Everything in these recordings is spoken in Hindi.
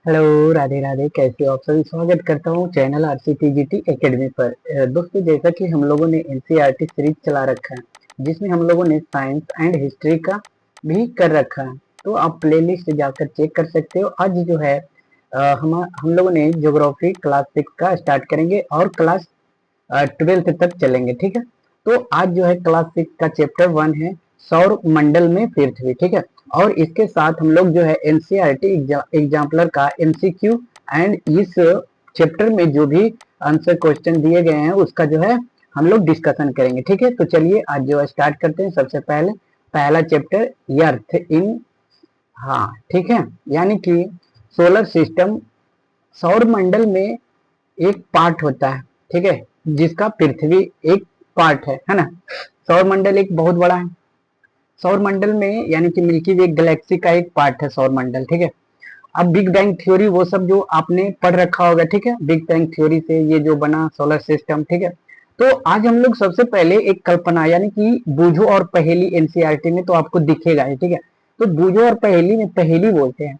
हेलो, राधे राधे। कैसे हो आप सभी? स्वागत करता हूँ चैनल आरसीटीजीटी एकेडमी पर। दोस्तों, जैसा कि हम लोगों ने एनसीईआरटी सीरीज चला रखा है जिसमें हम लोगों ने साइंस एंड हिस्ट्री का भी कर रखा है, तो आप प्लेलिस्ट जाकर चेक कर सकते हो। आज जो है हम लोगों ने ज्योग्राफी क्लास 6 का स्टार्ट करेंगे और क्लास 12th तक चलेंगे। ठीक है, तो आज जो है क्लास 6 का चैप्टर 1 है सौर मंडल में पृथ्वी। ठीक है, और इसके साथ हम लोग जो है एनसीईआरटी एग्जाम्पलर का एमसीक्यू एंड इस चैप्टर में जो भी आंसर क्वेश्चन दिए गए हैं उसका जो है हम लोग डिस्कशन करेंगे। ठीक है, तो चलिए आज जो है स्टार्ट करते हैं। सबसे पहले पहला चैप्टर अर्थ इन, हाँ ठीक है, यानी कि सोलर सिस्टम, सौर मंडल में एक पार्ट होता है। ठीक है, जिसका पृथ्वी एक पार्ट है ना। सौर मंडल एक बहुत बड़ा है। सौर मंडल में यानी कि मिल्की वे गैलेक्सी का एक पार्ट है सौर मंडल। ठीक है, अब बिग बैंग थ्योरी वो सब जो आपने पढ़ रखा होगा। ठीक है, बिग बैंग थ्योरी से ये जो बना सोलर सिस्टम। ठीक है, तो आज हम लोग सबसे पहले एक कल्पना यानी कि बूझो और पहेली, एनसीईआरटी में तो आपको दिखेगा ही। ठीक है, तो बूझो और पहेली में पहेली बोलते हैं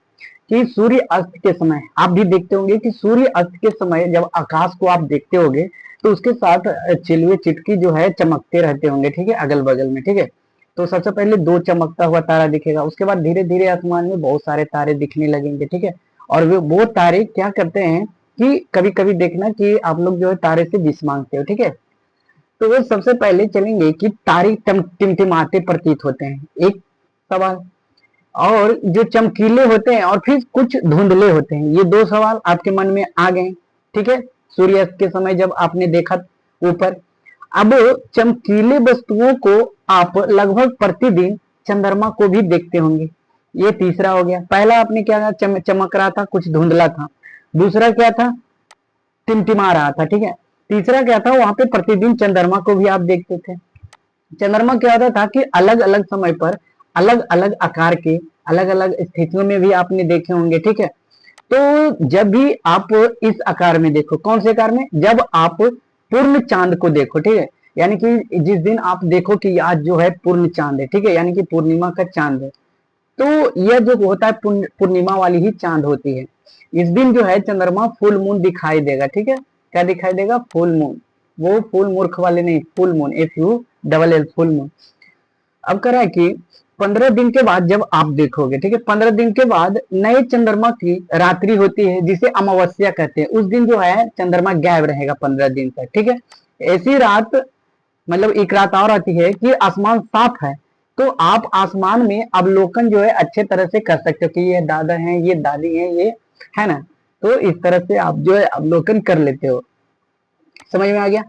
कि सूर्य अस्त के समय आप भी देखते होंगे कि सूर्य अस्त के समय जब आकाश को आप देखते होंगे तो उसके साथ चिलवे चिटकी जो है चमकते रहते होंगे। ठीक है, अगल बगल में। ठीक है, तो सबसे पहले दो चमकता हुआ तारा दिखेगा, उसके बाद धीरे धीरे आसमान में बहुत सारे तारे दिखने लगेंगे। ठीक है, और वो तारे क्या करते हैं कि कभी कभी देखना कि आप लोग जो है तारे से विष मांगते हो। ठीक है, तो वो सबसे पहले चलेंगे कि तारे टिमटिमाते प्रतीत होते हैं, एक सवाल। और जो चमकीले होते हैं और फिर कुछ धुंधले होते हैं, ये दो सवाल आपके मन में आ गए। ठीक है, सूर्यास्त के समय जब आपने देखा ऊपर। अब चमकीले वस्तुओं को आप लगभग प्रतिदिन चंद्रमा को भी देखते होंगे। ये तीसरा हो गया। पहला आपने क्या था, चमक रहा था, कुछ धुंधला था। दूसरा क्या था, टिमटिमा रहा था। ठीक है, तीसरा क्या था, वहां पे प्रतिदिन चंद्रमा को भी आप देखते थे। चंद्रमा क्या होता था कि अलग अलग समय पर अलग अलग आकार के, अलग अलग स्थितियों में भी आपने देखे होंगे। ठीक है, तो जब भी आप इस आकार में देखो, कौन से आकार में, जब आप पूर्ण चांद को देखो। ठीक है, यानी कि जिस दिन आप देखो कि आज जो है पूर्ण चांद है। ठीक है, यानी कि पूर्णिमा का चांद है, तो यह जो होता है पूर्णिमा वाली ही चांद होती है। इस दिन जो है चंद्रमा फुल मून दिखाई देगा। ठीक है, क्या दिखाई देगा, फुल मून। वो फुल मूर्ख वाले नहीं, full moon, FULL, full moon. अब कह रहा है कि 15 दिन के बाद जब आप देखोगे, ठीक है, 15 दिन के बाद नए चंद्रमा की रात्रि होती है जिसे अमावस्या कहते हैं। उस दिन जो है चंद्रमा गायब रहेगा 15 दिन तक। ठीक है, ऐसी रात, मतलब एक रात और आती है कि आसमान साफ है, तो आप आसमान में अवलोकन जो है अच्छे तरह से कर सकते हो कि ये दादा हैं, ये दादी हैं, ये है ना। तो इस तरह से आप जो है अवलोकन कर लेते हो। समझ में आ गया?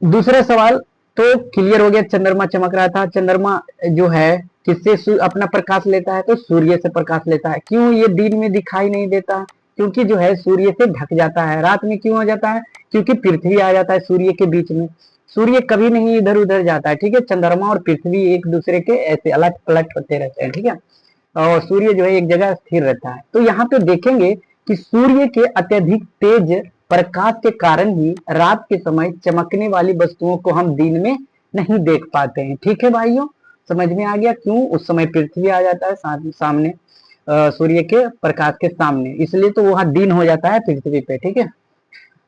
दूसरा सवाल तो क्लियर हो गया, चंद्रमा चमक रहा था। चंद्रमा जो है किससे अपना प्रकाश लेता है, तो सूर्य से प्रकाश लेता है। क्यों ये दिन में दिखाई नहीं देता, क्योंकि जो है सूर्य से ढक जाता है। रात में क्यों हो जाता है, क्योंकि पृथ्वी आ जाता है सूर्य के बीच में। सूर्य कभी नहीं इधर उधर जाता है। ठीक है, चंद्रमा और पृथ्वी एक दूसरे के ऐसे अलट पलट होते रहते हैं। ठीक है, और सूर्य जो है एक जगह स्थिर रहता है। तो यहाँ पे देखेंगे कि सूर्य के अत्यधिक तेज प्रकाश के कारण ही रात के समय चमकने वाली वस्तुओं को हम दिन में नहीं देख पाते हैं। ठीक है भाइयों, समझ में आ गया क्यों उस समय पृथ्वी आ जाता है सामने, सूर्य के प्रकाश के सामने, इसलिए तो वहां दिन हो जाता है पृथ्वी पे। ठीक है,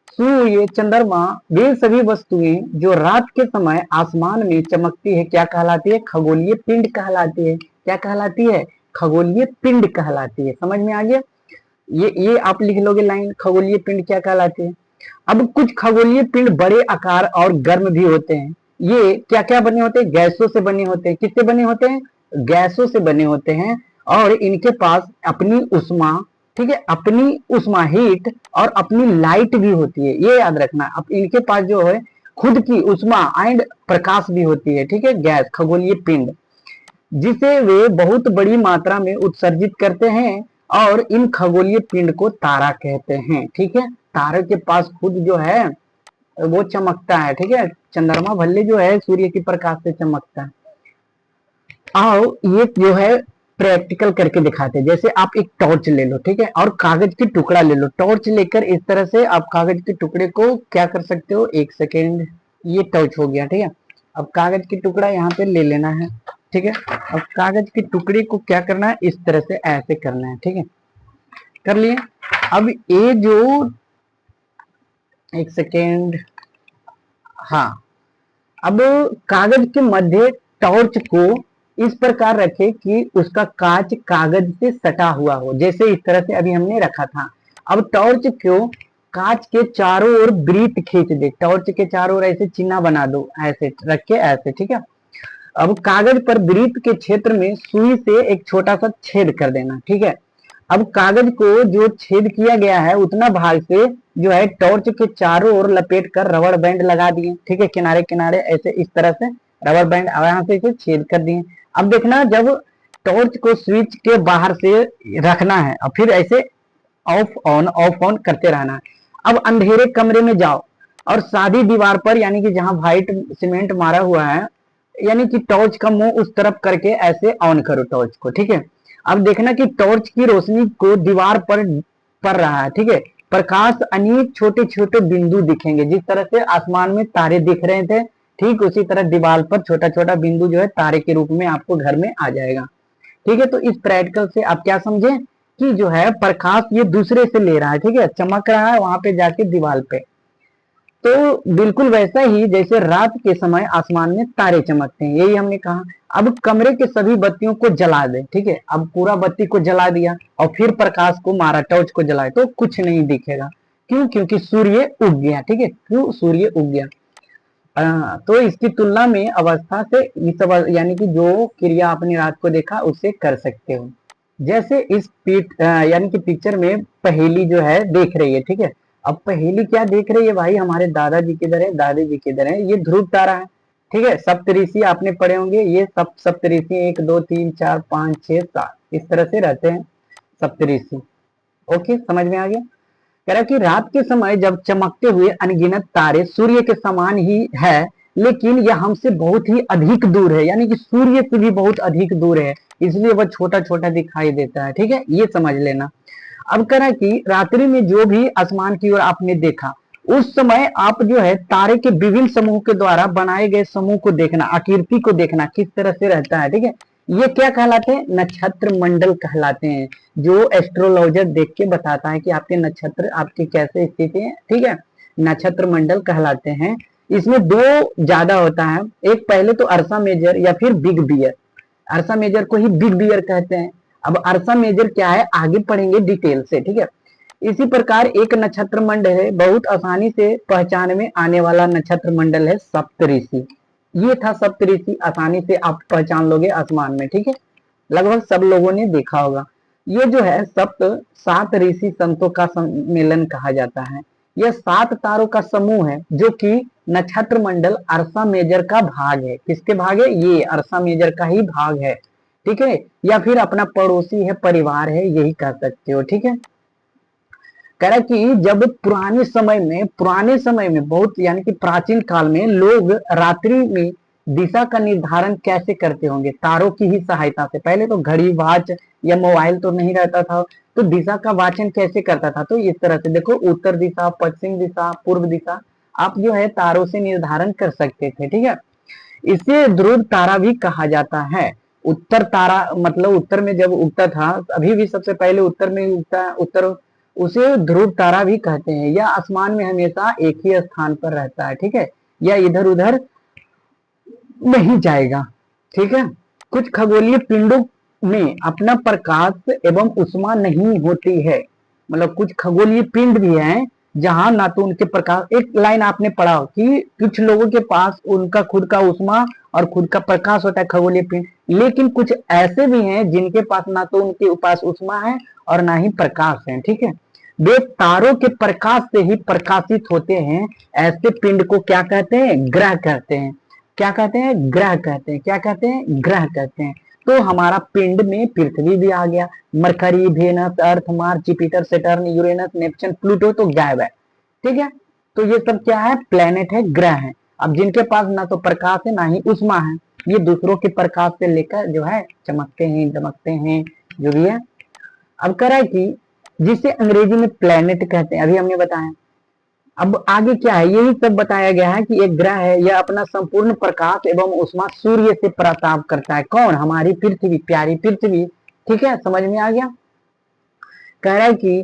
सूर्य, चंद्रमा, वे सभी वस्तुएं जो रात के समय आसमान में चमकती है क्या कहलाती है, खगोलीय पिंड कहलाती है। क्या कहलाती है, खगोलीय पिंड कहलाती है। समझ में आ गया? ये आप लिख लोगे लाइन, खगोलीय पिंड क्या कहलाती है। अब कुछ खगोलीय पिंड बड़े आकार और गर्म भी होते हैं। ये क्या क्या बने होते हैं, गैसों से बने होते हैं। किससे बने होते हैं, गैसों से बने होते हैं। और इनके पास अपनी उष्मा, ठीक है, अपनी उष्मा हीट और अपनी लाइट भी होती है, ये याद रखना। अब इनके पास जो है खुद की उष्मा एंड प्रकाश भी होती है। ठीक है, गैस, खगोलीय पिंड, जिसे वे बहुत बड़ी मात्रा में उत्सर्जित करते हैं, और इन खगोलीय पिंड को तारा कहते हैं। ठीक है, तारे के पास खुद जो है वो चमकता है। ठीक है, चंद्रमा भल्ले जो है सूर्य की प्रकाश से चमकता है। आओ ये जो है प्रैक्टिकल करके दिखाते हैं। जैसे आप एक टॉर्च ले लो, ठीक है, और कागज की टुकड़ा ले लो। टॉर्च लेकर इस तरह से आप कागज के टुकड़े को क्या कर सकते हो, एक सेकेंड, ये टॉर्च हो गया। ठीक है, अब कागज की टुकड़ा यहाँ पे ले लेना है। ठीक है, अब कागज के टुकड़े को क्या करना है, इस तरह से ऐसे करना है। ठीक है, कर लिए। अब ये जो, एक सेकेंड, हाँ, अब कागज के मध्य टॉर्च को इस प्रकार रखे कि उसका कांच कागज से सटा हुआ हो, जैसे इस तरह से अभी हमने रखा था। अब टॉर्च को कांच के चारों ओर वृत्त खींच दे, टॉर्च के चारों ओर ऐसे चिन्ह बना दो, ऐसे रख के ऐसे, ठीक है। अब कागज पर वृत्त के क्षेत्र में सुई से एक छोटा सा छेद कर देना, ठीक है। अब कागज को जो छेद किया गया है उतना भाग से जो है टॉर्च के चारों ओर लपेट कर रबर बैंड लगा दिए, ठीक है, किनारे किनारे ऐसे इस तरह से रबर बैंड यहाँ से इसे छेद कर दिए। अब देखना, जब टॉर्च को स्विच के बाहर से रखना है और फिर ऐसे ऑफ ऑन करते रहना है। अब अंधेरे कमरे में जाओ और सादी दीवार पर, यानी कि जहां व्हाइट सीमेंट मारा हुआ है, यानी कि टॉर्च का मुंह उस तरफ करके ऐसे ऑन करो टॉर्च को, ठीक है। अब देखना कि टॉर्च की रोशनी को दीवार पर पड़ रहा है, ठीक है। प्रकाश अनेक छोटे छोटे बिंदु दिखेंगे, जिस तरह से आसमान में तारे दिख रहे थे, ठीक उसी तरह दीवार पर छोटा छोटा बिंदु जो है तारे के रूप में आपको घर में आ जाएगा, ठीक है। तो इस प्रैक्टिकल से आप क्या समझे कि जो है प्रकाश ये दूसरे से ले रहा है, ठीक है, चमक रहा है वहां पे जाके दीवार पे। तो बिल्कुल वैसा ही जैसे रात के समय आसमान में तारे चमकते हैं, यही हमने कहा। अब कमरे के सभी बत्तियों को जला दे, ठीक है। अब पूरा बत्ती को जला दिया और फिर प्रकाश को मारा, टॉर्च को जलाए तो कुछ नहीं दिखेगा। क्यों? क्योंकि सूर्य उग गया, ठीक है। क्यों? सूर्य उग गया। तो इसकी तुलना में अवस्था से इस यानी कि जो क्रिया आपने रात को देखा उससे कर सकते हो। जैसे इस यानी कि पिक्चर में पहेली जो है देख रही है, ठीक है। अब पहेली क्या देख रही है भाई? हमारे दादाजी किधर है, दादी जी किधर है? ये ध्रुव तारा है, ठीक है। सप्तऋषि आपने पढ़े होंगे, ये सप्तऋषि 1 2 3 4 5 6 7 इस तरह से रहते हैं सप्तऋषि। ओके, समझ में आ गया? कह रहा कि रात के समय जब चमकते हुए अनगिनत तारे सूर्य के समान ही है, लेकिन यह हमसे बहुत ही अधिक दूर है, यानी कि सूर्य से भी बहुत अधिक दूर है, इसलिए वह छोटा छोटा दिखाई देता है, ठीक है, ये समझ लेना। अब कह रहा कि रात्रि में जो भी आसमान की ओर आपने देखा, उस समय आप जो है तारे के विभिन्न समूह के द्वारा बनाए गए समूह को देखना, आकृति को देखना किस तरह से रहता है, ठीक है। ये क्या कहलाते हैं? नक्षत्र मंडल कहलाते हैं, जो एस्ट्रोलॉजर देख के बताता है कि आपके नक्षत्र आपकी कैसे स्थिति है, ठीक है। नक्षत्र मंडल कहलाते हैं। इसमें दो ज्यादा होता है, एक पहले तो अर्सा मेजर या फिर बिग बियर। अर्सा मेजर को ही बिग बियर कहते हैं। अब अर्सा मेजर क्या है आगे पढ़ेंगे डिटेल से, ठीक है। इसी प्रकार एक नक्षत्र मंडल है, बहुत आसानी से पहचान में आने वाला नक्षत्र मंडल है सप्तऋषि। ये था सप्तऋषि, आसानी से आप पहचान लोगे आसमान में, ठीक है, लगभग सब लोगों ने देखा होगा। ये जो है सात ऋषि संतों का सम्मेलन कहा जाता है। यह 7 तारों का समूह है, जो कि नक्षत्र मंडल अर्सा मेजर का भाग है। किसके भाग है? ये अर्सा मेजर का ही भाग है, ठीक है, या फिर अपना पड़ोसी है, परिवार है, यही कह सकते हो, ठीक है। कह रहा कि जब पुराने समय में बहुत, यानी कि प्राचीन काल में लोग रात्रि में दिशा का निर्धारण कैसे करते होंगे? तारों की ही सहायता से। पहले तो घड़ी, वॉच या मोबाइल तो नहीं रहता था, तो दिशा का वाचन कैसे करता था? तो इस तरह से देखो, उत्तर दिशा, पश्चिम दिशा, पूर्व दिशा, आप जो है तारों से निर्धारण कर सकते थे, ठीक है। इसे ध्रुव तारा भी कहा जाता है। उत्तर तारा मतलब उत्तर में जब उगता था, अभी भी सबसे पहले उत्तर में उगता है, उत्तर, उसे ध्रुव तारा भी कहते हैं। यह आसमान में हमेशा एक ही स्थान पर रहता है, ठीक है, या इधर उधर नहीं जाएगा, ठीक है। कुछ खगोलीय पिंडों में अपना प्रकाश एवं उष्मा नहीं होती है, मतलब कुछ खगोलीय पिंड भी हैं जहां ना तो उनके प्रकाश, एक लाइन आपने पढ़ा कि कुछ लोगों के पास उनका खुद का उष्मा और खुद का प्रकाश होता है, खगोलीय पिंड, लेकिन कुछ ऐसे भी हैं जिनके पास ना तो उनके पास उष्मा है और ना ही प्रकाश है, ठीक है। वे तारों के प्रकाश से ही प्रकाशित होते हैं। ऐसे पिंड को क्या कहते हैं? ग्रह कहते हैं। क्या कहते हैं? ग्रह कहते हैं। क्या कहते हैं? ग्रह कहते हैं। तो हमारा पिंड में पृथ्वी भी आ गया, Mercury, Venus, Earth, Mars, Jupiter, Saturn, Uranus, Neptune, Pluto तो गायब है, ठीक है। तो ये सब क्या है? प्लेनेट है, ग्रह है। अब जिनके पास ना तो प्रकाश है ना ही उष्मा है, ये दूसरों के प्रकाश से लेकर जो है चमकते हैं, दमकते हैं, जो भी है। अब कह रहा है कि जिसे अंग्रेजी में प्लेनेट कहते हैं, अभी हमने बताया। अब आगे क्या है? यही सब बताया गया है कि एक ग्रह है, यह अपना संपूर्ण प्रकाश एवं उष्मा सूर्य से प्रताप करता है। कौन? हमारी पृथ्वी, प्यारी पृथ्वी, ठीक है, समझ में आ गया। कह रहा है कि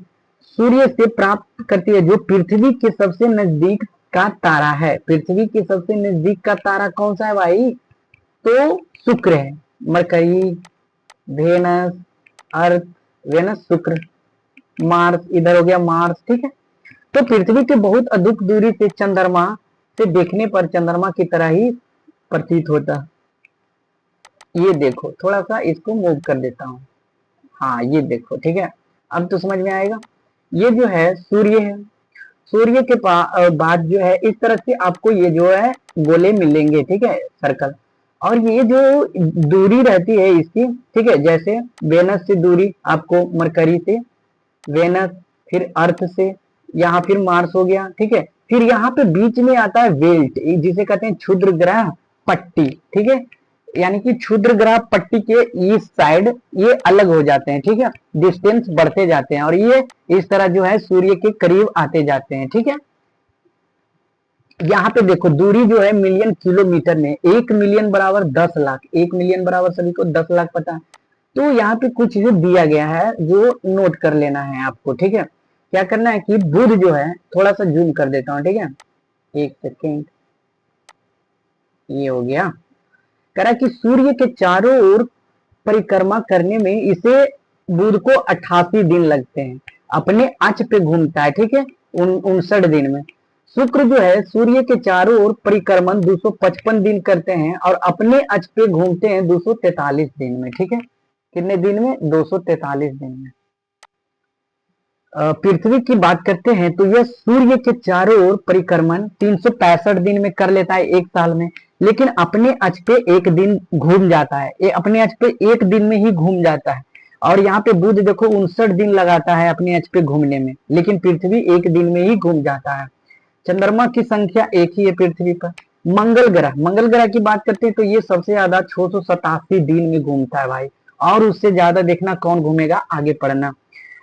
सूर्य से प्राप्त करती है जो पृथ्वी के सबसे नजदीक का तारा है। पृथ्वी के सबसे नजदीक का तारा कौन सा है भाई? तो शुक्र है। मरकरी, वेनस, अर्थ, वेनस शुक्र, मार्स इधर हो गया मार्स, ठीक है। तो पृथ्वी के बहुत अधिक दूरी से चंद्रमा से देखने पर चंद्रमा की तरह ही प्रतीत होता। ये देखो, थोड़ा सा इसको मूव कर देता हूँ। हाँ ये देखो, ठीक है, अब तो समझ में आएगा। ये जो है सूर्य है, सूर्य के बाद जो है इस तरह से आपको ये जो है गोले मिलेंगे, ठीक है, सर्कल। और ये जो दूरी रहती है इसकी, ठीक है, जैसे वेनस से दूरी आपको मरकरी से, वेनस, फिर अर्थ से, यहाँ फिर मार्स हो गया, ठीक है। फिर यहाँ पे बीच में आता है बेल्ट, जिसे कहते हैं क्षुद्र ग्रह पट्टी, ठीक है। यानी कि क्षुद्र ग्रह पट्टी के इस साइड ये अलग हो जाते हैं, ठीक है, डिस्टेंस बढ़ते जाते हैं और ये इस तरह जो है सूर्य के करीब आते जाते हैं, ठीक है। यहाँ पे देखो दूरी जो है मिलियन किलोमीटर में, 1 मिलियन बराबर 10 लाख, 1 मिलियन बराबर सभी को 10 लाख पता है। तो यहाँ पे कुछ जो दिया गया है जो नोट कर लेना है आपको, ठीक है। क्या करना है कि बुध जो है, थोड़ा सा जूम कर देता हूँ, ठीक है, एक सेकेंड, ये हो गया। कह रहा कि सूर्य के चारों ओर परिक्रमा करने में इसे बुध को 88 दिन लगते हैं, अपने अक्ष पे घूमता है, ठीक है, 59 दिन में। शुक्र जो है सूर्य के चारों ओर परिक्रमण 255 दिन करते हैं और अपने अक्ष पे घूमते हैं 243 दिन में, ठीक है। कितने दिन में? 243 दिन में। पृथ्वी की बात करते हैं तो यह सूर्य के चारों ओर परिक्रमण 365 दिन में कर लेता है एक साल में, लेकिन अपने अक्ष पे एक दिन घूम जाता है, ये अपने अक्ष पे एक दिन में ही घूम जाता है। और यहाँ पे बुध देखो 59 दिन लगाता है अपने अक्ष पे घूमने में, लेकिन पृथ्वी एक दिन में ही घूम जाता है। चंद्रमा की संख्या एक ही है पृथ्वी पर। मंगल ग्रह, मंगल ग्रह की बात करते हैं तो ये सबसे ज्यादा 687 दिन में घूमता है भाई, और उससे ज्यादा देखना कौन घूमेगा, आगे पढ़ना।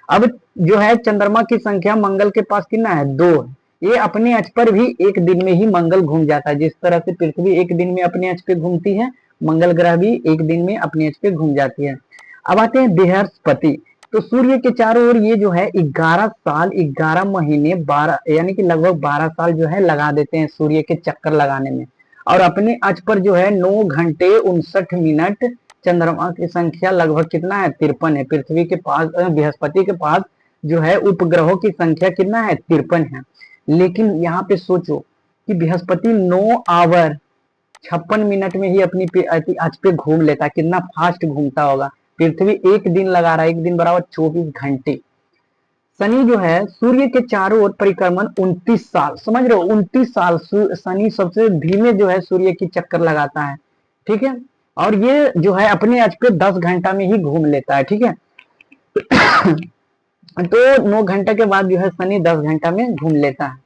अब जो है चंद्रमा की संख्या मंगल के पास कितना है? 2 है। ये अपने अक्ष पर भी एक दिन में ही मंगल घूम जाता है, जिस तरह से पृथ्वी एक दिन में अपने अक्ष पे घूमती है, मंगल ग्रह भी एक दिन में अपने अक्ष पे घूम जाती है। अब आते हैं बृहस्पति। तो सूर्य के चारों ओर ये जो है 11 साल 11 महीने 12 यानी कि लगभग 12 साल जो है लगा देते हैं सूर्य के चक्कर लगाने में, और अपने अक्ष पर जो है 9 घंटे 59 मिनट। चंद्रमा की संख्या लगभग कितना है? 53 है। पृथ्वी के पास, बृहस्पति के पास जो है उपग्रहों की संख्या कितना है? 53 है। लेकिन यहाँ पे सोचो कि बृहस्पति 9 आवर 56 मिनट में ही अपनी अक्ष पे घूम लेता है, कितना फास्ट घूमता होगा। पृथ्वी एक दिन लगा रहा है, एक दिन बराबर 24 घंटे। शनि जो है सूर्य के चारों ओर परिक्रमण 29 साल, समझ रहे हो, 29 साल शनि सबसे धीमे जो है सूर्य की चक्कर लगाता है, ठीक है। और ये जो है अपने अक्ष पे 10 घंटा में ही घूम लेता है, ठीक है। तो 9 घंटे के बाद जो है शनि 10 घंटा में घूम लेता है।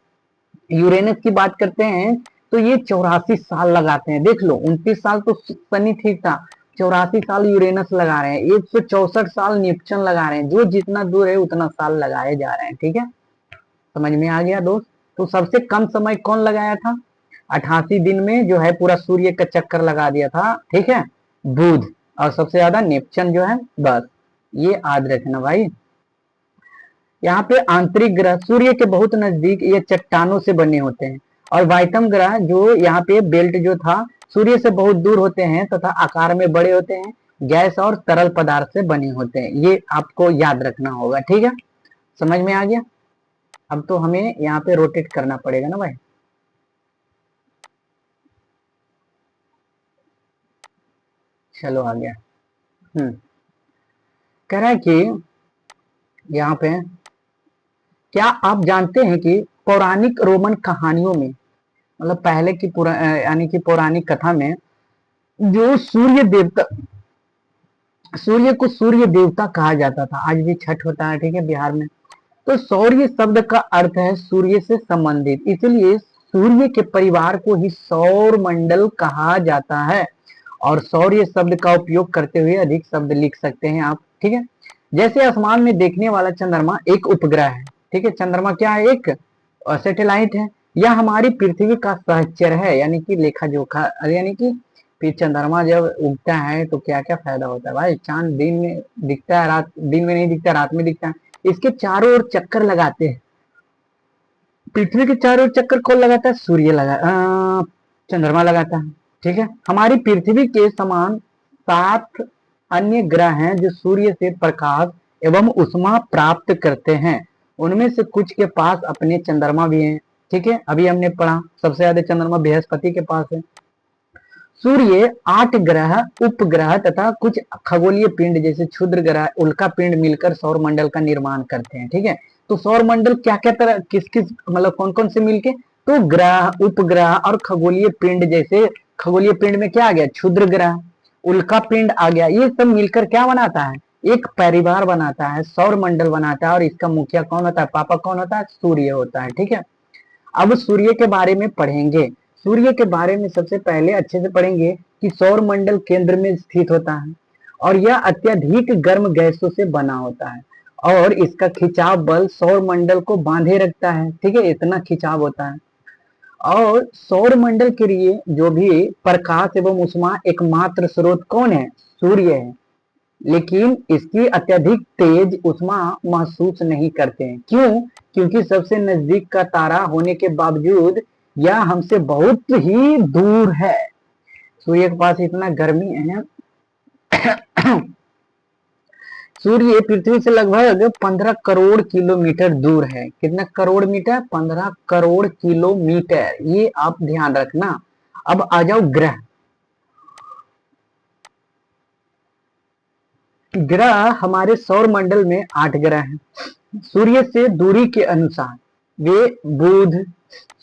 यूरेनस की बात करते हैं तो ये 84 साल लगाते हैं, देख लो, 29 साल तो शनि ठीक था, 84 साल यूरेनस लगा रहे हैं, 164 साल नेपच्यून लगा रहे हैं, जो जितना दूर है उतना साल लगाए जा रहे हैं, ठीक है। समझ में आ गया दोस्त? तो सबसे कम समय कौन लगाया था? 88 दिन में जो है पूरा सूर्य का चक्कर लगा दिया था, ठीक है, बुध। और सबसे ज्यादा नेपच्यून जो है, बस ये याद रखना भाई। यहाँ पे आंतरिक ग्रह सूर्य के बहुत नजदीक ये चट्टानों से बने होते हैं, और वाइटम ग्रह जो यहाँ पे बेल्ट जो था सूर्य से बहुत दूर होते हैं तथा आकार में बड़े होते हैं, गैस और तरल पदार्थ से बने होते हैं। ये आपको याद रखना होगा, ठीक है। समझ में आ गया? अब तो हमें यहाँ पे रोटेट करना पड़ेगा ना भाई। चलो आ गया। कह रहा है कि यहाँ पे क्या आप जानते हैं कि पौराणिक रोमन कहानियों में, मतलब पहले की यानी कि पौराणिक कथा में जो सूर्य देवता, सूर्य को सूर्य देवता कहा जाता था। आज भी छठ होता है, ठीक है, बिहार में। तो सौर्य शब्द का अर्थ है सूर्य से संबंधित, इसलिए सूर्य के परिवार को ही सौर मंडल कहा जाता है। और सौर्य शब्द का उपयोग करते हुए अधिक शब्द लिख सकते हैं आप, ठीक है। जैसे आसमान में देखने वाला चंद्रमा एक उपग्रह है, ठीक है, चंद्रमा क्या है? एक सैटेलाइट है। यह हमारी पृथ्वी का सहचर है, यानी कि लेखा जोखा, यानी कि फिर चंद्रमा जब उगता है तो क्या क्या फायदा होता है भाई? चांद दिन में दिखता है, रात दिन में नहीं दिखता, रात में दिखता है। इसके चारों ओर चक्कर लगाते हैं। पृथ्वी के चारों ओर चक्कर कौन लगाता है? चंद्रमा लगाता है। ठीक है, हमारी पृथ्वी के समान 7 अन्य ग्रह हैं जो सूर्य से प्रकाश एवं ऊष्मा प्राप्त करते हैं। उनमें से कुछ के पास अपने चंद्रमा भी हैं। ठीक है, अभी हमने पढ़ा सबसे ज्यादा चंद्रमा बृहस्पति के पास है। सूर्य 8 ग्रह, उपग्रह तथा कुछ खगोलीय पिंड जैसे क्षुद्र ग्रह, उल्का पिंड मिलकर सौर मंडल का निर्माण करते हैं। ठीक है, तो सौर मंडल क्या क्या तरह किस किस मतलब कौन कौन से मिलके? तो ग्रह, उपग्रह और खगोलीय पिंड जैसे खगोलीय पिंड में क्या आ गया? क्षुद्र ग्रह, उल्का पिंड आ गया। ये सब मिलकर क्या बनाता है? एक परिवार बनाता है, सौर मंडल बनाता है। और इसका मुखिया कौन होता है? पापा कौन होता है? सूर्य होता है। ठीक है, अब सूर्य के बारे में पढ़ेंगे। सूर्य के बारे में सबसे पहले अच्छे से पढ़ेंगे कि सौर मंडल केंद्र में स्थित होता है और यह अत्यधिक गर्म गैसों से बना होता है और इसका खिंचाव बल सौर मंडल को बांधे रखता है। ठीक है, इतना खिंचाव होता है। और सौर मंडल के लिए जो भी प्रकाश एवं ऊष्मा एकमात्र स्रोत कौन है? सूर्य है। लेकिन इसकी अत्यधिक तेज ऊष्मा महसूस नहीं करते हैं। क्यों? क्योंकि सबसे नजदीक का तारा होने के बावजूद यह हमसे बहुत ही दूर है। सूर्य के पास इतना गर्मी है। सूर्य पृथ्वी से लगभग 15 करोड़ किलोमीटर दूर है। कितना करोड़ मीटर? 15 करोड़ किलोमीटर, ये आप ध्यान रखना। अब आ जाओ ग्रह। ग्रह हमारे सौर मंडल में 8 ग्रह हैं। सूर्य से दूरी के अनुसार वे बुध,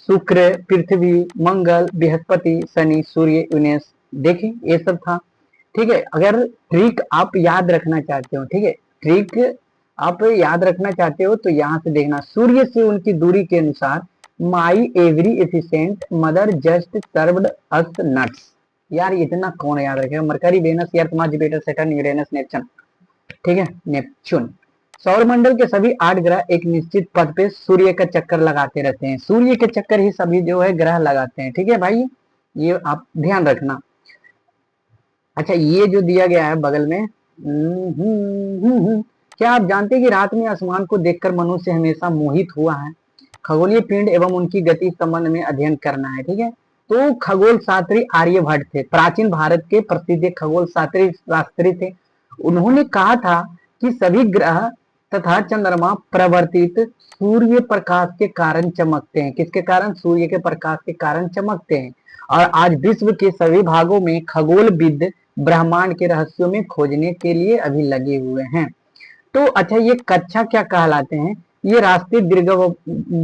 शुक्र, पृथ्वी, मंगल, बृहस्पति, शनि, सूर्य, यूरेनस। देखिए ये सब था। ठीक है, अगर ट्रिक आप याद रखना चाहते हो, ठीक है, ट्रिक आप याद रखना चाहते हो तो यहां से देखना। सूर्य से उनकी दूरी के अनुसार my very efficient mother just served us nuts. यार इतना कौन याद रखेगा? Mercury, Venus, Earth, Mars, Jupiter, Saturn, Uranus, Neptune. ठीक है, नेपच्यून। सौर मंडल के सभी 8 ग्रह एक निश्चित पथ पे सूर्य का चक्कर लगाते रहते हैं। सूर्य के चक्कर ही सभी जो है ग्रह लगाते हैं। ठीक है भाई, ये आप ध्यान रखना। अच्छा, ये जो दिया गया है बगल में, क्या आप जानते हैं कि रात में आसमान को देखकर मनुष्य हमेशा मोहित हुआ है? खगोलीय पिंड एवं उनकी गति संबंध में अध्ययन करना है। ठीक है, तो खगोल शास्त्री आर्यभट्ट थे, प्राचीन भारत के प्रसिद्ध खगोल शास्त्री थे। उन्होंने कहा था कि सभी ग्रह तथा चंद्रमा प्रवर्तित सूर्य प्रकाश के कारण चमकते हैं। किसके कारण? सूर्य के प्रकाश के कारण चमकते हैं। और आज विश्व के सभी भागों में खगोलविद ब्रह्मांड के रहस्यों में खोजने के लिए अभी लगे हुए हैं। तो अच्छा, ये कक्षा क्या कहलाते हैं? ये राष्ट्रीय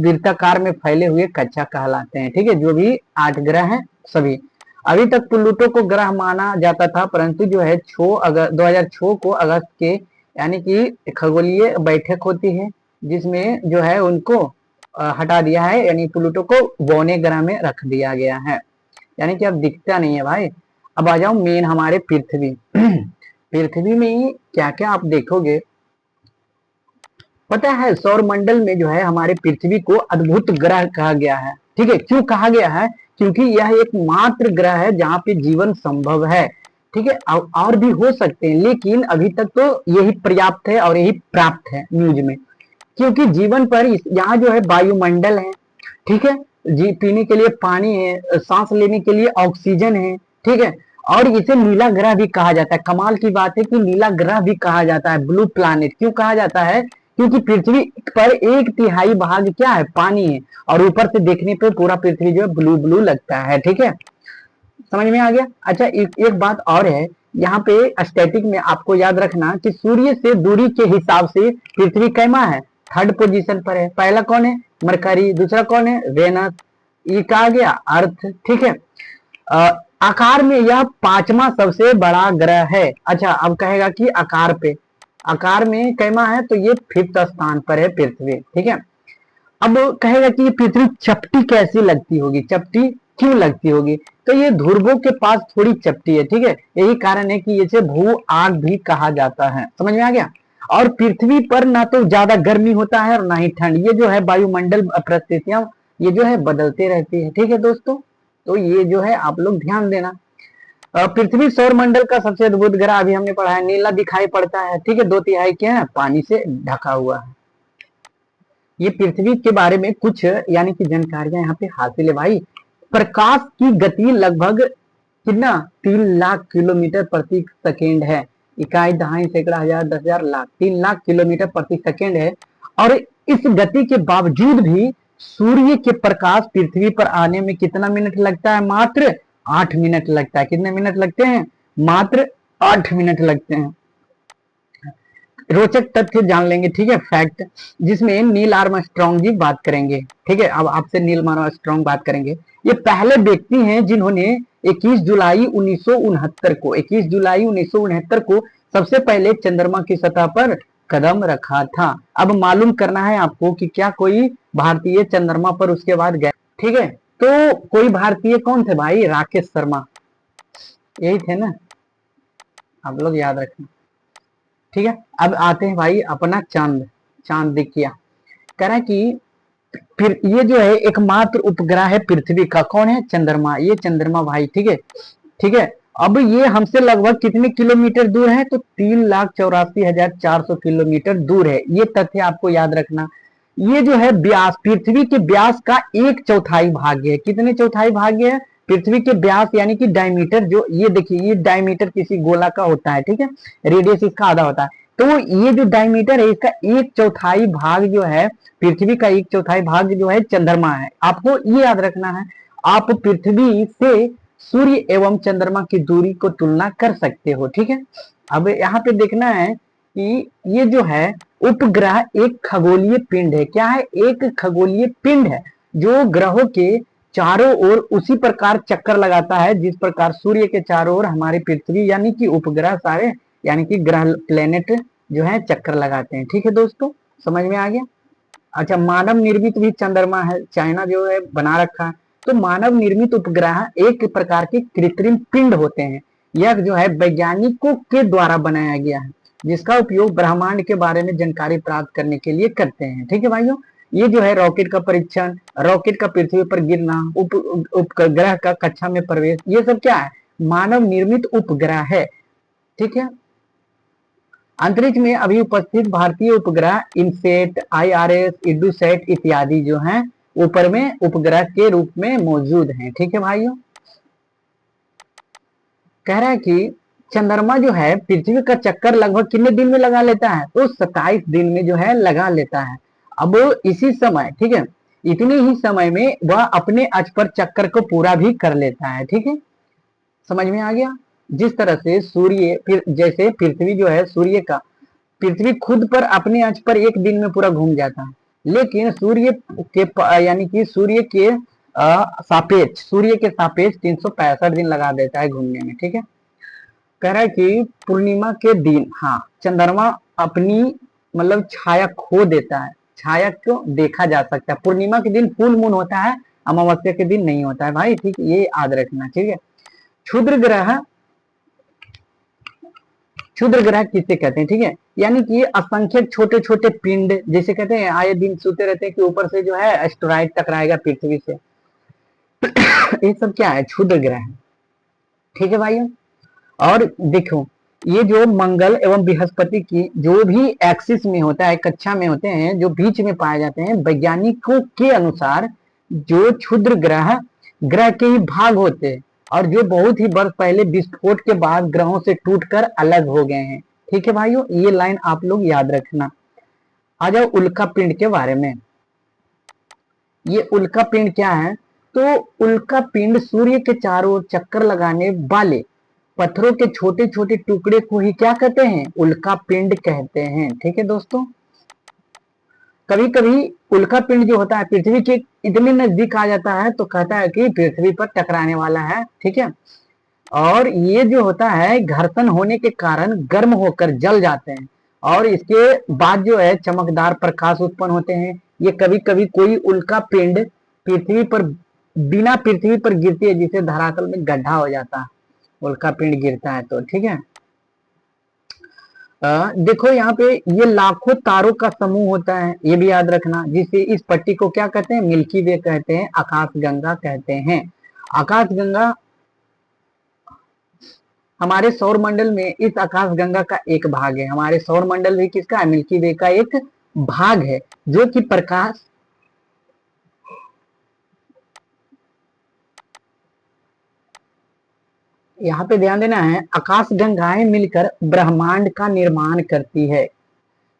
वृत्ताकार में फैले हुए कक्षा कहलाते हैं। ठीक है, जो भी 8 ग्रह हैं सभी। अभी तक प्लूटो को ग्रह माना जाता था, परंतु जो है 2006 को अगस्त के यानी कि खगोलीय बैठक होती है जिसमें जो है उनको हटा दिया है, यानी प्लूटो को बौने ग्रह में रख दिया गया है, यानी कि अब दिखता नहीं है भाई। अब आ जाओ मेन हमारे पृथ्वी। पृथ्वी में क्या क्या आप देखोगे पता है? सौर मंडल में जो है हमारे पृथ्वी को अद्भुत ग्रह कहा गया है। ठीक है, क्यों कहा गया है? क्योंकि यह एक मात्र ग्रह है जहां पे जीवन संभव है। ठीक है, और भी हो सकते हैं लेकिन अभी तक तो यही पर्याप्त है और यही प्राप्त है न्यूज में। क्योंकि जीवन पर यहाँ जो है वायुमंडल है। ठीक है, जी पीने के लिए पानी है, सांस लेने के लिए ऑक्सीजन है। ठीक है, और इसे नीला ग्रह भी कहा जाता है। कमाल की बात है कि नीला ग्रह भी कहा जाता है, ब्लू प्लैनेट। क्यों कहा जाता है? क्योंकि पृथ्वी पर 1/3 भाग क्या है? पानी है, और ऊपर से देखने पे पूरा पृथ्वी जो है ब्लू ब्लू लगता है। ठीक है, समझ में आ गया? अच्छा, एक बात और है यहाँ पे स्टैटिक में आपको याद रखना कि सूर्य से दूरी के हिसाब से पृथ्वी कैमा है? 3rd पोजीशन पर है। पहला कौन है? मरकरी। दूसरा कौन है? वेनस। ये कहा गया अर्थ। ठीक है, आकार में यह 5वां सबसे बड़ा ग्रह है। अच्छा, अब कहेगा कि आकार में कैमा है? तो ये 5th स्थान पर है पृथ्वी। ठीक है, अब कहेगा कि ये पृथ्वी चपटी कैसी लगती होगी? चपटी क्यों लगती होगी? तो ये ध्रुवों के पास थोड़ी चपटी है। ठीक है, यही कारण है कि इसे भू आग भी कहा जाता है। समझ में आ गया? और पृथ्वी पर ना तो ज्यादा गर्मी होता है और ना ही ठंड। ये जो है वायुमंडल परिस्थितियां ये जो है बदलते रहती है। ठीक है दोस्तों, तो ये जो है आप लोग ध्यान देना। पृथ्वी सौर मंडल का सबसे अद्भुत ग्रह अभी हमने पढ़ा है। नीला दिखाई पड़ता है। ठीक है, 2/3 क्या है? पानी से ढका हुआ है। ये पृथ्वी के बारे में कुछ यानी कि जानकारियां यहाँ पे हासिल है भाई। प्रकाश की गति लगभग कितना 3 लाख किलोमीटर प्रति सेकेंड है। इकाई, दहाई, सैकड़ा, हजार, 10,000, लाख, 3 लाख किलोमीटर प्रति सेकेंड है। और इस गति के बावजूद भी सूर्य के प्रकाश पृथ्वी पर आने में कितना मिनट लगता है? मात्र 8 मिनट लगता है। कितने मिनट लगते हैं? मात्र 8 मिनट लगते हैं। रोचक तथ्य जान लेंगे, ठीक है, फैक्ट, जिसमें नील आर्मस्ट्रॉन्ग जी बात करेंगे। ठीक है, अब आपसे नील आर्मस्ट्रॉन्ग बात करेंगे। ये पहले व्यक्ति हैं जिन्होंने 21 जुलाई 1969 को 21 जुलाई 1969 को सबसे पहले चंद्रमा की सतह पर कदम रखा था। अब मालूम करना है आपको कि क्या कोई भारतीय चंद्रमा पर उसके बाद गए। ठीक है, तो कोई भारतीय कौन थे भाई? राकेश शर्मा, यही थे ना, आप लोग याद रखना। ठीक है, अब आते हैं भाई अपना चांद। चांद देखिए, कह रहा है कि फिर ये जो है एकमात्र उपग्रह है पृथ्वी का। कौन है? चंद्रमा। ये चंद्रमा भाई, ठीक है, ठीक है। अब ये हमसे लगभग कितने किलोमीटर दूर है? तो 3,84,400 किलोमीटर दूर है। ये तथ्य आपको याद रखना। ये जो है व्यास, पृथ्वी के व्यास का 1/4 भाग है। कितने चौथाई भाग है? पृथ्वी के व्यास यानी कि डायमीटर, जो ये देखिए, ये डायमीटर किसी गोला का होता है, ठीक है, रेडियस इसका आधा होता है। तो ये जो डायमीटर है इसका 1/4 भाग जो है, पृथ्वी का 1/4 भाग जो है चंद्रमा है। आपको ये याद रखना है। आप पृथ्वी से सूर्य एवं चंद्रमा की दूरी को तुलना कर सकते हो। ठीक है, अब यहाँ पे देखना है कि ये जो है उपग्रह एक खगोलीय पिंड है। क्या है? एक खगोलीय पिंड है जो ग्रहों के चारों ओर उसी प्रकार चक्कर लगाता है जिस प्रकार सूर्य के चारों ओर हमारी पृथ्वी यानी कि उपग्रह सारे यानी कि ग्रह प्लेनेट जो है चक्कर लगाते हैं। ठीक है दोस्तों, समझ में आ गया? अच्छा, मानव निर्मित भी चंद्रमा है, चाइना जो है बना रखा है। तो मानव निर्मित उपग्रह एक प्रकार के कृत्रिम पिंड होते हैं। यह जो है वैज्ञानिकों के द्वारा बनाया गया है जिसका उपयोग ब्रह्मांड के बारे में जानकारी प्राप्त करने के लिए करते हैं। ठीक है भाइयों, ये जो है रॉकेट का परीक्षण, रॉकेट का पृथ्वी पर गिरना, उपग्रह का कक्षा में प्रवेश, ये सब क्या है? मानव निर्मित उपग्रह है। ठीक है, अंतरिक्ष में अभी उपस्थित भारतीय उपग्रह इनसेट, IRS, इडुसैट इत्यादि जो हैं ऊपर में उपग्रह के रूप में मौजूद हैं। ठीक है भाइयों, कह रहा है कि चंद्रमा जो है पृथ्वी का चक्कर लगभग कितने दिन में लगा लेता है? तो 27 दिन में जो है लगा लेता है। अब इसी समय, ठीक है, इतने ही समय में वह अपने अक्ष पर चक्कर को पूरा भी कर लेता है। ठीक है, समझ में आ गया? जिस तरह से सूर्य, फिर जैसे पृथ्वी जो है सूर्य का, पृथ्वी खुद पर अपने अक्ष पर एक दिन में पूरा घूम जाता है, लेकिन सूर्य के यानी कि सूर्य के सापेक्ष 365 दिन लगा देता है घूमने में। ठीक है, कह रहा है कि पूर्णिमा के दिन, हाँ, चंद्रमा अपनी मतलब छाया खो देता है। छाया को देखा जा सकता है। पूर्णिमा के दिन फुल मून होता है, अमावस्या के दिन नहीं होता है भाई। ठीक, ये याद रखना। ठीक है, क्षुद्र ग्रह, क्षुद्र ग्रह किसे कहते हैं? ठीक है, यानी कि असंख्य छोटे छोटे पिंड, जैसे कहते हैं आए दिन सोते रहते हैं कि ऊपर से जो है एस्टेरॉइड टकराएगा पृथ्वी से। ये सब क्या है? क्षुद्र ग्रह। ठीक है भाइयों, और देखो, ये जो मंगल एवं बृहस्पति की जो भी एक्सिस में होता है, कक्षा में होते हैं, जो बीच में पाए जाते हैं, वैज्ञानिकों के अनुसार जो क्षुद्र ग्रह ग्रह के ही भाग होते हैं और जो बहुत ही वर्ष पहले विस्फोट के बाद ग्रहों से टूटकर अलग हो गए हैं। ठीक है भाइयों, ये लाइन आप लोग याद रखना। आ जाओ उल्का पिंड के बारे में। ये उल्का पिंड क्या है? तो उल्का पिंड सूर्य के चारों ओर चक्कर लगाने वाले पत्थरों के छोटे छोटे टुकड़े को ही क्या कहते हैं? उल्का पिंड कहते हैं। ठीक है दोस्तों, कभी कभी उल्का पिंड जो होता है पृथ्वी के इतने नजदीक आ जाता है तो कहता है कि पृथ्वी पर टकराने वाला है। ठीक है, और ये जो होता है घर्षण होने के कारण गर्म होकर जल जाते हैं और इसके बाद जो है चमकदार प्रकाश उत्पन्न होते हैं। ये कभी कभी कोई उल्का पिंड पृथ्वी पर बिना पृथ्वी पर गिरती है जिसे धरातल में गड्ढा हो जाता है, उल्का पिंड गिरता है तो। ठीक है, देखो यहाँ पे ये लाखों तारों का समूह होता है, ये भी याद रखना, जिसे इस पट्टी को क्या कहते हैं? मिल्की वे कहते हैं, आकाश गंगा कहते हैं। आकाश गंगा हमारे सौर मंडल में इस आकाश गंगा का एक भाग है। हमारे सौर मंडल भी किसका है? मिल्की वे का एक भाग है जो कि प्रकाश, यहाँ पे ध्यान देना है, आकाश गंगाएं मिलकर ब्रह्मांड का निर्माण करती है।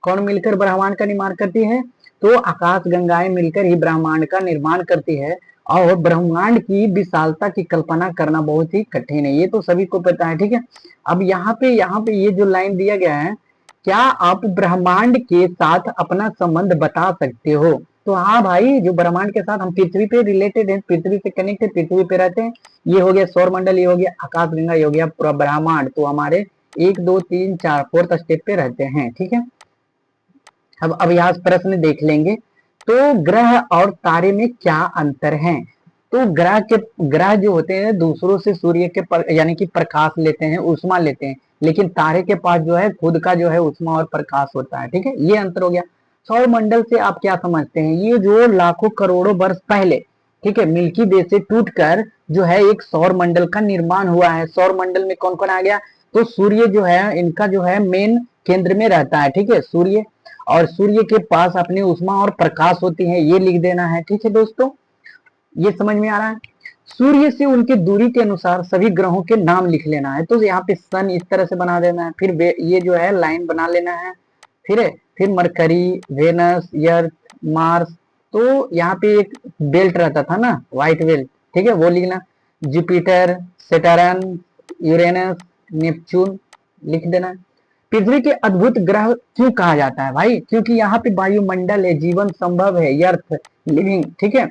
कौन मिलकर ब्रह्मांड का निर्माण करती है? तो आकाश गंगाएं मिलकर ही ब्रह्मांड का निर्माण करती है। और ब्रह्मांड की विशालता की कल्पना करना बहुत ही कठिन है, ये तो सभी को पता है, ठीक है। अब यहाँ पे ये जो लाइन दिया गया है, क्या आप ब्रह्मांड के साथ अपना संबंध बता सकते हो? तो हाँ भाई, जो ब्रह्मांड के साथ हम पृथ्वी पे रिलेटेड है, पृथ्वी से कनेक्ट है, पृथ्वी पे रहते हैं। ये हो गया सौर मंडल, ये हो गया आकाश गंगा, ये हो गया पूरा ब्रह्मांड। तो हमारे 1 2 3 4 फोर्थ स्टेप पे रहते हैं, ठीक है। अब यहाँ प्रश्न देख लेंगे। तो ग्रह और तारे में क्या अंतर है? तो ग्रह जो होते हैं दूसरों से सूर्य के यानी कि प्रकाश लेते हैं, उष्मा लेते हैं, लेकिन तारे के पास जो है खुद का जो है उष्मा और प्रकाश होता है, ठीक है। ये अंतर हो गया। सौर मंडल से आप क्या समझते हैं? ये जो लाखों करोड़ों वर्ष पहले, ठीक है, मिल्की वे से टूटकर जो है एक सौर मंडल का निर्माण हुआ है। सौर मंडल में कौन कौन आ गया? तो सूर्य जो है इनका जो है मेन केंद्र में रहता है, ठीक है, सूर्य। और सूर्य के पास अपनी उष्मा और प्रकाश होती है, ये लिख देना है, ठीक है दोस्तों। ये समझ में आ रहा है? सूर्य से उनकी दूरी के अनुसार सभी ग्रहों के नाम लिख लेना है। तो यहाँ पे सन इस तरह से बना देना है, फिर ये जो है लाइन बना लेना है, फिर मरकरी, वेनस, अर्थ, मार्स। तो यहाँ पे एक बेल्ट रहता था ना, व्हाइट बेल्ट, ठीक है, वो लिखना। जुपिटर, सेटरन, यूरेनस, नेपच्यून लिख देना है। पृथ्वी के अद्भुत ग्रह क्यों कहा जाता है भाई? क्योंकि यहाँ पे वायुमंडल है, जीवन संभव है, अर्थ लिविंग, ठीक है।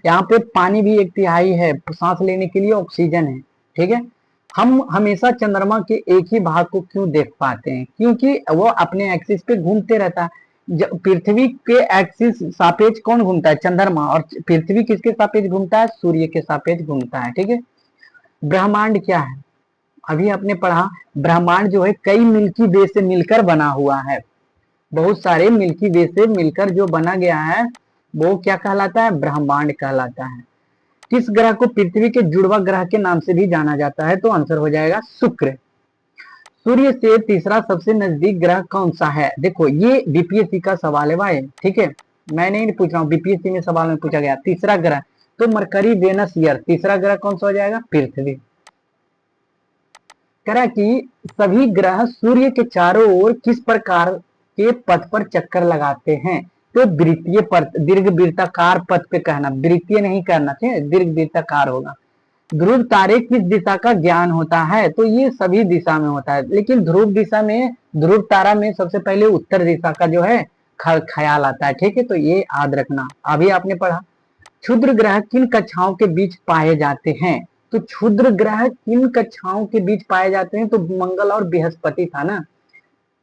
यहाँ पे पानी भी 1/3 है, सांस लेने के लिए ऑक्सीजन है, ठीक है। हम हमेशा चंद्रमा के एक ही भाग को क्यों देख पाते हैं? क्योंकि वो अपने एक्सिस पे घूमते रहता है। पृथ्वी के एक्सिस सापेक्ष कौन घूमता है? चंद्रमा। और पृथ्वी किसके सापेक्ष घूमता है? सूर्य के सापेक्ष घूमता है, ठीक है। ब्रह्मांड क्या है? अभी आपने पढ़ा, ब्रह्मांड जो है कई मिल्की वे से मिलकर बना हुआ है। बहुत सारे मिल्की वे से मिलकर जो बना गया है वो क्या कहलाता है? ब्रह्मांड कहलाता है। किस ग्रह को पृथ्वी के जुड़वा ग्रह के नाम से भी जाना जाता है? तो आंसर हो जाएगा शुक्र। सूर्य से तीसरा सबसे नजदीक ग्रह कौन सा है? देखो ये बीपीएससी का सवाल है भाई, ठीक है, मैं नहीं पूछ रहा हूँ, बीपीएससी में सवाल में पूछा गया। तीसरा ग्रह तो मरकरी, वेनस, अर्थ। तीसरा ग्रह कौन सा हो जाएगा? पृथ्वी। करा कि सभी ग्रह सूर्य के चारों ओर किस प्रकार के पथ पर चक्कर लगाते हैं? तो वृत्तीय पर, दीर्घ वृत्ताकार पथ पे कहना, वृत्तीय नहीं कहना, ठीक है, दीर्घ वृत्ताकार होगा। ध्रुव तारे किस दिशा का ज्ञान होता है? तो ये सभी दिशा में होता है, लेकिन ध्रुव दिशा में, ध्रुव तारा में सबसे पहले उत्तर दिशा का जो है ख्याल आता है, ठीक है। तो ये याद रखना। अभी आपने पढ़ा क्षुद्र ग्रह किन कक्षाओं के बीच पाए जाते हैं? तो क्षुद्र ग्रह किन कक्षाओं के बीच पाए जाते हैं? तो मंगल और बृहस्पति था ना,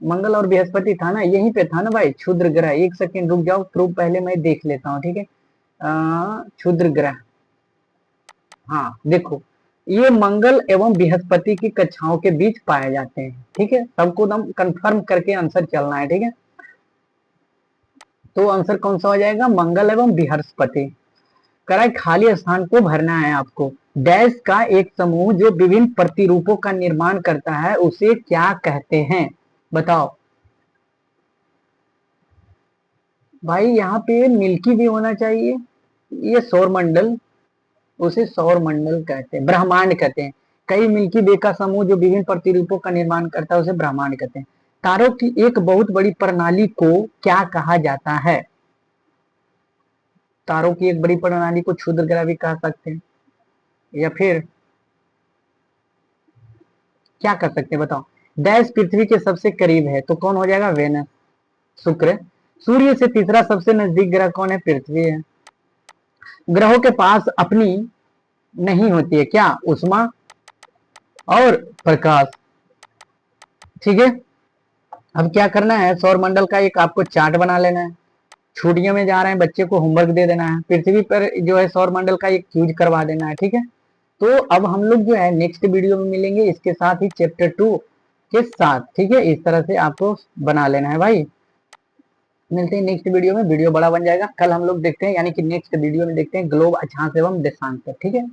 मंगल और बृहस्पति था ना, यहीं पे था ना भाई क्षुद्र ग्रह। एक सेकेंड रुक जाओ, प्रूफ पहले मैं देख लेता हूँ, ठीक है। क्षुद्र ग्रह, हाँ देखो, ये मंगल एवं बृहस्पति की कक्षाओं के बीच पाए जाते हैं, ठीक है। सबको एकदम कंफर्म करके आंसर चलना है, ठीक है। तो आंसर कौन सा हो जाएगा? मंगल एवं बृहस्पति। कराए खाली स्थान को भरना है आपको। डैश का एक समूह जो विभिन्न प्रतिरूपों का निर्माण करता है उसे क्या कहते हैं? बताओ भाई। यहाँ पे मिल्की वे होना चाहिए, ये सौर मंडल, उसे सौर मंडल कहते हैं, ब्रह्मांड कहते हैं। कई मिल्की वे का समूह जो विभिन्न प्रतिरूपों का निर्माण करता है उसे ब्रह्मांड कहते हैं। तारों की एक बहुत बड़ी प्रणाली को क्या कहा जाता है? तारों की एक बड़ी प्रणाली को क्षुद्र ग्रह भी कह सकते हैं, या फिर क्या कर सकते हैं बताओ। डैश पृथ्वी के सबसे करीब है, तो कौन हो जाएगा? वेनस, शुक्र। सूर्य से तीसरा सबसे नजदीक ग्रह कौन है? पृथ्वी है। ग्रहों के पास अपनी नहीं होती है क्या? उष्मा और प्रकाश, ठीक है। अब क्या करना है, सौर मंडल का एक आपको चार्ट बना लेना है। छुट्टियों में जा रहे हैं बच्चे को होमवर्क दे देना है, पृथ्वी पर जो है सौर मंडल का एक क्यूज करवा देना है, ठीक है। तो अब हम लोग जो है नेक्स्ट वीडियो में मिलेंगे, इसके साथ ही चैप्टर 2 के साथ, ठीक है। इस तरह से आपको बना लेना है भाई। मिलते हैं नेक्स्ट वीडियो में, वीडियो बड़ा बन जाएगा। कल हम लोग देखते हैं, यानी कि नेक्स्ट वीडियो में देखते हैं ग्लोब अक्षांश एवं देशांतर, ठीक है।